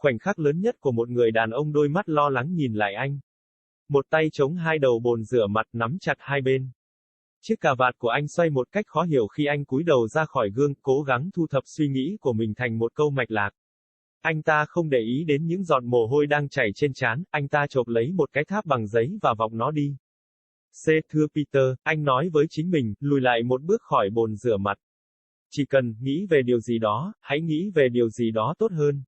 khoảnh khắc lớn nhất của một người đàn ông, đôi mắt lo lắng nhìn lại anh. Một tay chống hai đầu bồn rửa mặt nắm chặt hai bên. Chiếc cà vạt của anh xoay một cách khó hiểu khi anh cúi đầu ra khỏi gương, cố gắng thu thập suy nghĩ của mình thành một câu mạch lạc. Anh ta không để ý đến những giọt mồ hôi đang chảy trên trán, anh ta chộp lấy một cái tháp bằng giấy và vọng nó đi. Thưa Peter, anh nói với chính mình, lùi lại một bước khỏi bồn rửa mặt. Chỉ cần nghĩ về điều gì đó, hãy nghĩ về điều gì đó tốt hơn.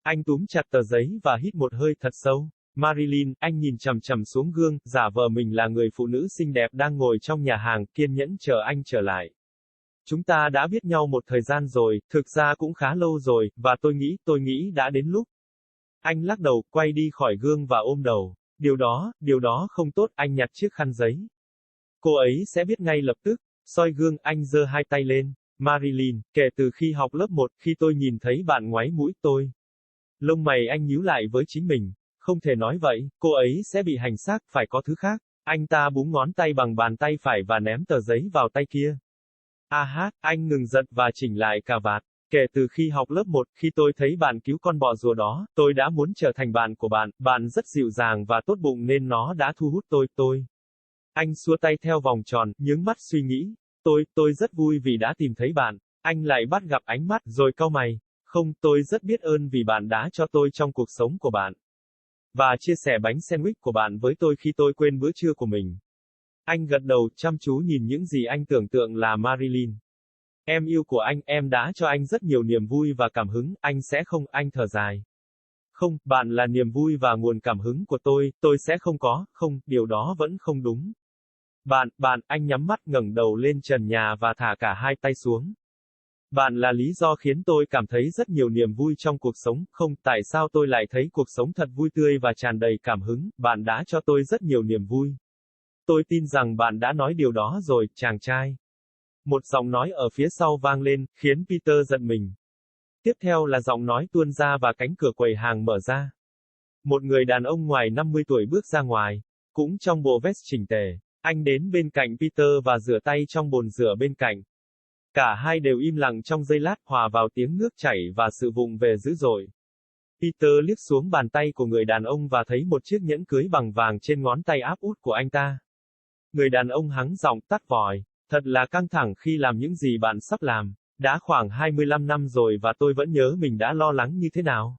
Anh túm chặt tờ giấy và hít một hơi thật sâu. Marilyn, anh nhìn chằm chằm xuống gương, giả vờ mình là người phụ nữ xinh đẹp đang ngồi trong nhà hàng, kiên nhẫn chờ anh trở lại. Chúng ta đã biết nhau một thời gian rồi, thực ra cũng khá lâu rồi, và tôi nghĩ đã đến lúc. Anh lắc đầu, quay đi khỏi gương và ôm đầu. Điều đó không tốt, anh nhặt chiếc khăn giấy. Cô ấy sẽ biết ngay lập tức. Soi gương, anh giơ hai tay lên. Marilyn, kể từ khi học lớp 1, khi tôi nhìn thấy bạn ngoáy mũi tôi. Lông mày anh nhíu lại với chính mình. Không thể nói vậy, cô ấy sẽ bị hành xác, phải có thứ khác. Anh ta búng ngón tay bằng bàn tay phải và ném tờ giấy vào tay kia. Anh ngừng giật và chỉnh lại cà vạt. Kể từ khi học lớp 1, khi tôi thấy bạn cứu con bọ rùa đó, tôi đã muốn trở thành bạn của bạn. Bạn rất dịu dàng và tốt bụng nên nó đã thu hút tôi. Anh xua tay theo vòng tròn, nhướng mắt suy nghĩ. Tôi rất vui vì đã tìm thấy bạn. Anh lại bắt gặp ánh mắt, rồi cau mày. Không, tôi rất biết ơn vì bạn đã cho tôi trong cuộc sống của bạn. Và chia sẻ bánh sandwich của bạn với tôi khi tôi quên bữa trưa của mình. Anh gật đầu, chăm chú nhìn những gì anh tưởng tượng là Marilyn. Em yêu của anh, em đã cho anh rất nhiều niềm vui và cảm hứng, anh sẽ không, anh thở dài. Không, bạn là niềm vui và nguồn cảm hứng của tôi sẽ không có, không, điều đó vẫn không đúng. Anh nhắm mắt ngẩng đầu lên trần nhà và thả cả hai tay xuống. Bạn là lý do khiến tôi cảm thấy rất nhiều niềm vui trong cuộc sống, không, tại sao tôi lại thấy cuộc sống thật vui tươi và tràn đầy cảm hứng, bạn đã cho tôi rất nhiều niềm vui. Tôi tin rằng bạn đã nói điều đó rồi, chàng trai. Một giọng nói ở phía sau vang lên, khiến Peter giật mình. Tiếp theo là giọng nói tuôn ra và cánh cửa quầy hàng mở ra. Một người đàn ông ngoài 50 tuổi bước ra ngoài, cũng trong bộ vest chỉnh tề. Anh đến bên cạnh Peter và rửa tay trong bồn rửa bên cạnh. Cả hai đều im lặng trong giây lát, hòa vào tiếng nước chảy và sự vụng về dữ dội. Peter liếc xuống bàn tay của người đàn ông và thấy một chiếc nhẫn cưới bằng vàng trên ngón tay áp út của anh ta. Người đàn ông hắng giọng, tắt vòi. Thật là căng thẳng khi làm những gì bạn sắp làm. Đã khoảng 25 năm rồi và tôi vẫn nhớ mình đã lo lắng như thế nào.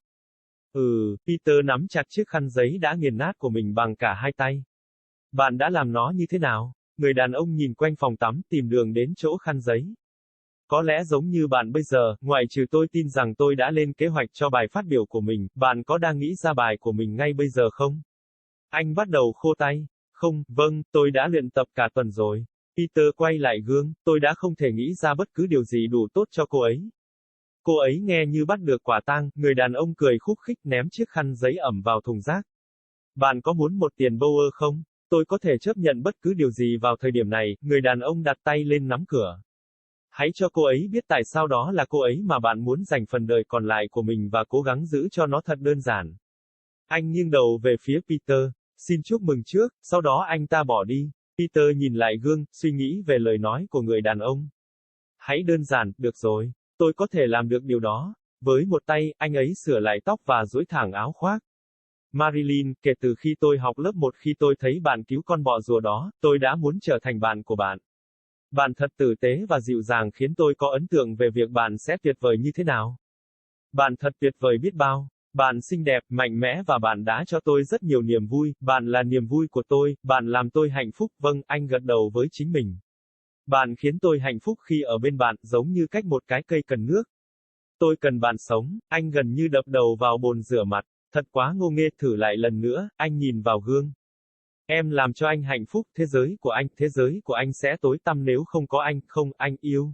Peter nắm chặt chiếc khăn giấy đã nghiền nát của mình bằng cả hai tay. Bạn đã làm nó như thế nào? Người đàn ông nhìn quanh phòng tắm, tìm đường đến chỗ khăn giấy. Có lẽ giống như bạn bây giờ, ngoại trừ tôi tin rằng tôi đã lên kế hoạch cho bài phát biểu của mình, bạn có đang nghĩ ra bài của mình ngay bây giờ không? Anh bắt đầu khô tay. Không, vâng, tôi đã luyện tập cả tuần rồi. Peter quay lại gương, tôi đã không thể nghĩ ra bất cứ điều gì đủ tốt cho cô ấy. Cô ấy nghe như bắt được quả tang, người đàn ông cười khúc khích ném chiếc khăn giấy ẩm vào thùng rác. Bạn có muốn một tiền Bower không? Tôi có thể chấp nhận bất cứ điều gì vào thời điểm này, người đàn ông đặt tay lên nắm cửa. Hãy cho cô ấy biết tại sao đó là cô ấy mà bạn muốn dành phần đời còn lại của mình và cố gắng giữ cho nó thật đơn giản. Anh nghiêng đầu về phía Peter. Xin chúc mừng trước, sau đó anh ta bỏ đi. Peter nhìn lại gương, suy nghĩ về lời nói của người đàn ông. Hãy đơn giản, được rồi. Tôi có thể làm được điều đó. Với một tay, anh ấy sửa lại tóc và duỗi thẳng áo khoác. Marilyn, kể từ khi tôi học lớp 1, khi tôi thấy bạn cứu con bọ rùa đó, tôi đã muốn trở thành bạn của bạn. Bạn thật tử tế và dịu dàng khiến tôi có ấn tượng về việc bạn sẽ tuyệt vời như thế nào. Bạn thật tuyệt vời biết bao. Bạn xinh đẹp, mạnh mẽ và bạn đã cho tôi rất nhiều niềm vui, bạn là niềm vui của tôi, bạn làm tôi hạnh phúc, vâng, anh gật đầu với chính mình. Bạn khiến tôi hạnh phúc khi ở bên bạn, giống như cách một cái cây cần nước. Tôi cần bạn sống, anh gần như đập đầu vào bồn rửa mặt, thật quá ngô nghê, thử lại lần nữa, anh nhìn vào gương. Em làm cho anh hạnh phúc, thế giới của anh sẽ tối tăm nếu không có anh, không, anh yêu.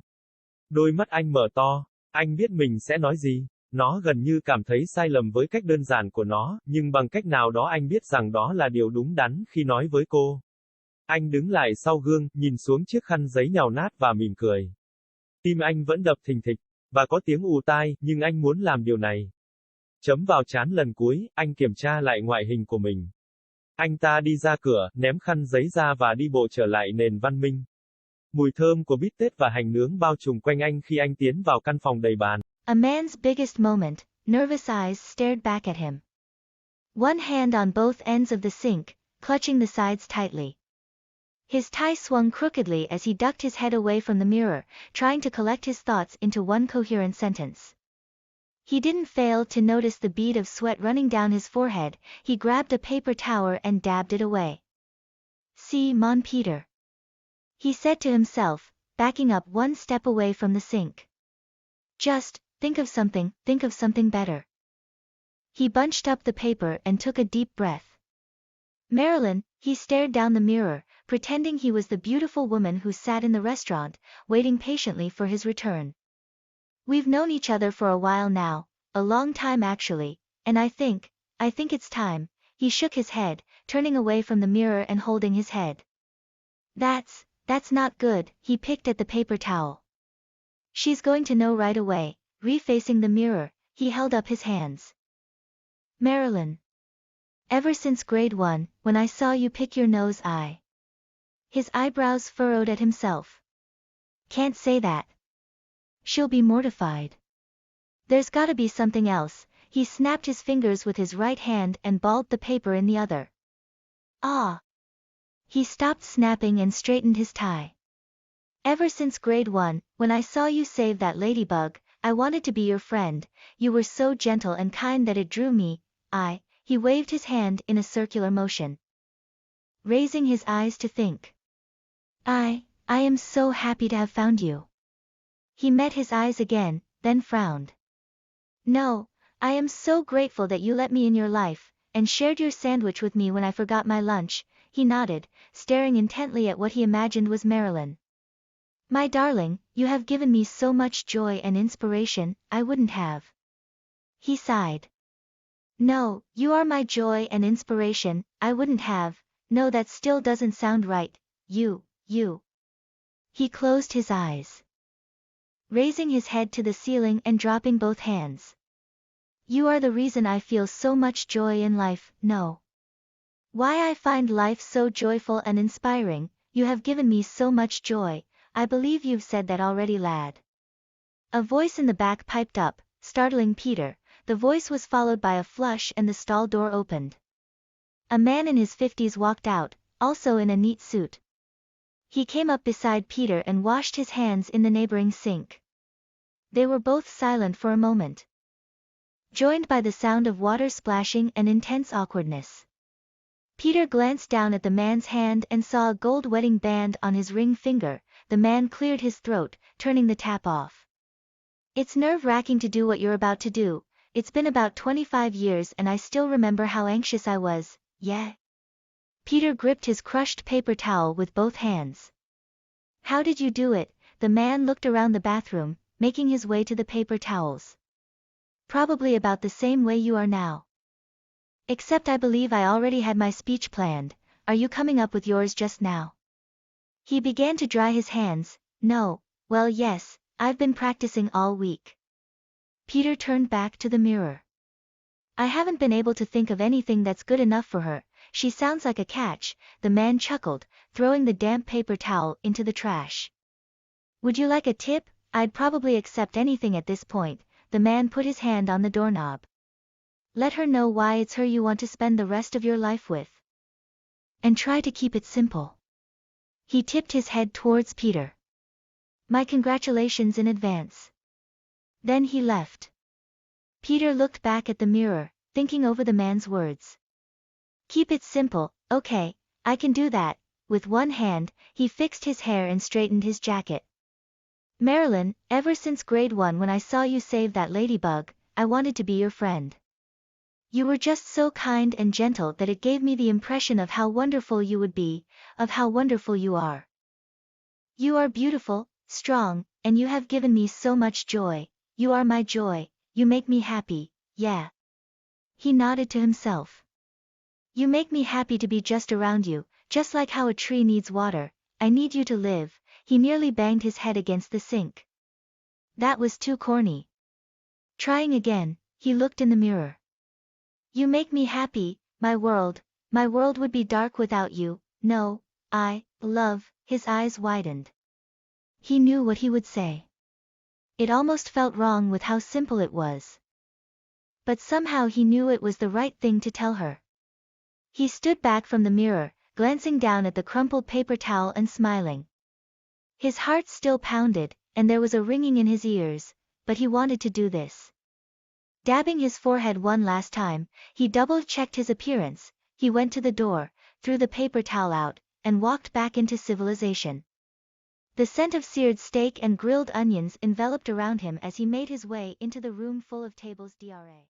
Đôi mắt anh mở to, anh biết mình sẽ nói gì. Nó gần như cảm thấy sai lầm với cách đơn giản của nó, nhưng bằng cách nào đó anh biết rằng đó là điều đúng đắn khi nói với cô. Anh đứng lại sau gương, nhìn xuống chiếc khăn giấy nhàu nát và mỉm cười. Tim anh vẫn đập thình thịch, và có tiếng ù tai, nhưng anh muốn làm điều này. Chấm vào trán lần cuối, anh kiểm tra lại ngoại hình của mình. Anh ta đi ra cửa, ném khăn giấy ra và đi bộ trở lại nền văn minh. Mùi thơm của bít tết và hành nướng bao trùm quanh anh khi anh tiến vào căn phòng đầy bàn. A man's biggest moment nervous eyes stared back at him. One hand on both ends of the sink, clutching the sides tightly. His tie swung crookedly as he ducked his head away from the mirror, trying to collect his thoughts into one coherent sentence. He didn't fail to notice the bead of sweat running down his forehead. He grabbed a paper towel and dabbed it away. "See, mon Peter," he said to himself, backing up one step away from the sink. "Just think of something better." He bunched up the paper and took a deep breath. "Marilyn," he stared down the mirror, pretending he was the beautiful woman who sat in the restaurant, waiting patiently for his return. "We've known each other for a while now, a long time actually, and I think it's time." He shook his head, turning away from the mirror and holding his head. That's not good." He picked at the paper towel. "She's going to know right away." Refacing the mirror, he held up his hands. "Marilyn. Ever since grade 1, when I saw you pick your nose, His eyebrows furrowed at himself. "Can't say that. She'll be mortified. There's gotta be something else." He snapped his fingers with his right hand and balled the paper in the other. "Ah." He stopped snapping and straightened his tie. "Ever since grade 1, when I saw you save that ladybug, I wanted to be your friend. You were so gentle and kind that it drew me. He waved his hand in a circular motion, raising his eyes to think. I am so happy to have found you." He met his eyes again, then frowned. "No, I am so grateful that you let me in your life, and shared your sandwich with me when I forgot my lunch." He nodded, staring intently at what he imagined was Marilyn. "My darling, you have given me so much joy and inspiration, I wouldn't have." He sighed. "No, you are my joy and inspiration, I wouldn't have." No, that still doesn't sound right. You. He closed his eyes, raising his head to the ceiling and dropping both hands. "You are the reason I feel so much joy in life. No. Why I find life so joyful and inspiring. You have given me so much joy. I believe you've said that already, lad." A voice in the back piped up, startling Peter. The voice was followed by a flush and the stall door opened. A man in his 50s walked out, also in a neat suit. He came up beside Peter and washed his hands in the neighboring sink. They were both silent for a moment, joined by the sound of water splashing and intense awkwardness. Peter glanced down at the man's hand and saw a gold wedding band on his ring finger. The man cleared his throat, turning the tap off. "It's nerve-wracking to do what you're about to do. It's been about 25 years and I still remember how anxious I was." "Yeah?" Peter gripped his crushed paper towel with both hands. "How did you do it?" The man looked around the bathroom, making his way to the paper towels. "Probably about the same way you are now. Except I believe I already had my speech planned. Are you coming up with yours just now?" He began to dry his hands. "No, well yes, I've been practicing all week." Peter turned back to the mirror. "I haven't been able to think of anything that's good enough for her. She sounds like a catch." The man chuckled, throwing the damp paper towel into the trash. "Would you like a tip?" "I'd probably accept anything at this point." The man put his hand on the doorknob. "Let her know why it's her you want to spend the rest of your life with. And try to keep it simple." He tipped his head towards Peter. "My congratulations in advance." Then he left. Peter looked back at the mirror, thinking over the man's words. "Keep it simple, okay, I can do that." With one hand, he fixed his hair and straightened his jacket. "Marilyn, ever since grade 1 when I saw you save that ladybug, I wanted to be your friend. You were just so kind and gentle that it gave me the impression of how wonderful you would be, of how wonderful you are. You are beautiful, strong, and you have given me so much joy. You are my joy, you make me happy, yeah." He nodded to himself. "You make me happy to be just around you, just like how a tree needs water. I need you to live." He nearly banged his head against the sink. That was too corny. Trying again, he looked in the mirror. "You make me happy, my world would be dark without you. No, love." His eyes widened. He knew what he would say. It almost felt wrong with how simple it was. But somehow he knew it was the right thing to tell her. He stood back from the mirror, glancing down at the crumpled paper towel and smiling. His heart still pounded, and there was a ringing in his ears, but he wanted to do this. Dabbing his forehead one last time, he double-checked his appearance. He went to the door, threw the paper towel out, and walked back into civilization. The scent of seared steak and grilled onions enveloped around him as he made his way into the room full of tables. Dra.